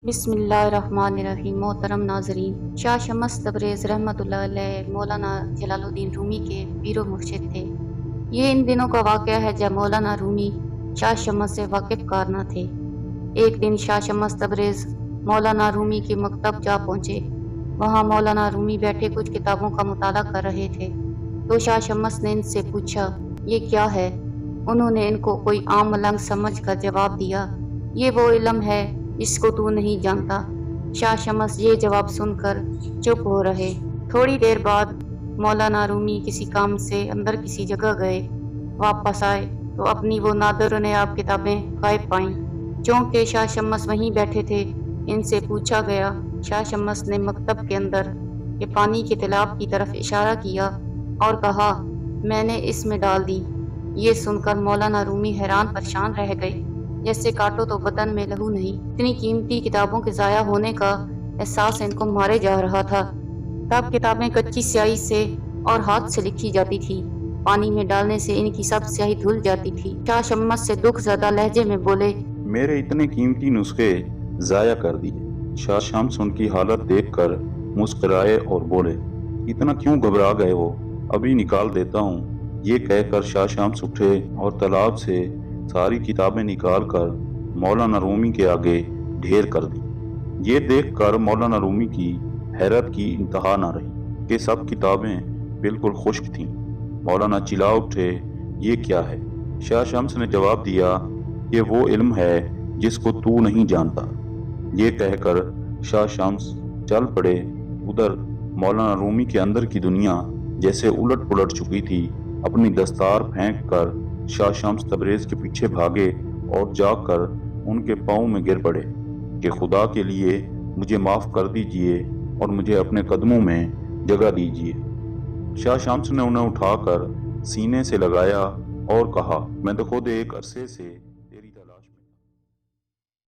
بسم اللہ الرحمن الرحیم۔ محترم ناظرین، شاہ شمس تبریز رحمۃ اللہ علیہ مولانا جلال الدین رومی کے پیر و مرشد تھے۔ یہ ان دنوں کا واقعہ ہے جب مولانا رومی شاہ شمس سے واقف کار نہ تھے۔ ایک دن شاہ شمس تبریز مولانا رومی کے مکتب جا پہنچے۔ وہاں مولانا رومی بیٹھے کچھ کتابوں کا مطالعہ کر رہے تھے تو شاہ شمس نے ان سے پوچھا، یہ کیا ہے؟ انہوں نے ان کو کوئی عام ملنگ سمجھ کر جواب دیا، یہ وہ علم ہے جس کو تو نہیں جانتا۔ شاہ شمس یہ جواب سن کر چپ ہو رہے۔ تھوڑی دیر بعد مولانا رومی کسی کام سے اندر کسی جگہ گئے، واپس آئے تو اپنی وہ نادر و نیاب کتابیں غائب پائیں۔ چونکہ شاہ شمس وہیں بیٹھے تھے، ان سے پوچھا گیا۔ شاہ شمس نے مکتب کے اندر کے پانی کے تالاب کی طرف اشارہ کیا اور کہا، میں نے اس میں ڈال دی۔ یہ سن کر مولانا رومی حیران پریشان رہ گئے، جیسے کاٹو تو بدن میں لہو نہیں۔ اتنی قیمتی کتابوں کے ضائع ہونے کا احساس ان کو مارے جا رہا تھا۔ تب کتابیں کچی سیاہی سے اور ہاتھ سے لکھی جاتی تھی، پانی میں ڈالنے سے ان کی سب سیاہی دھل جاتی تھی۔ شاہ شمس سے دکھ زدہ لہجے میں بولے، میرے اتنے قیمتی نسخے ضائع کر دیے۔ شاہ شمس ان کی حالت دیکھ کر مسکرائے اور بولے، اتنا کیوں گھبرا گئے ہو؟ ابھی نکال دیتا ہوں۔ یہ کہہ کر شاہ شمس اٹھے اور تالاب سے ساری کتابیں نکال کر مولانا رومی کے آگے ڈھیر کر دی۔ یہ دیکھ کر مولانا رومی کی حیرت کی انتہا نہ رہی کہ سب کتابیں بالکل خشک تھیں۔ مولانا چلا اٹھے، یہ کیا ہے؟ شاہ شمس نے جواب دیا، یہ وہ علم ہے جس کو تو نہیں جانتا۔ یہ کہہ کر شاہ شمس چل پڑے۔ ادھر مولانا رومی کے اندر کی دنیا جیسے الٹ پلٹ چکی تھی۔ اپنی دستار پھینک کر شاہ شمس تبریز کے پیچھے بھاگے اور جا کر ان کے پاؤں میں گر پڑے کہ خدا کے لیے مجھے معاف کر دیجئے اور مجھے اپنے قدموں میں جگہ دیجئے۔ شاہ شمس نے انہیں اٹھا کر سینے سے لگایا اور کہا، میں تو خود ایک عرصے سے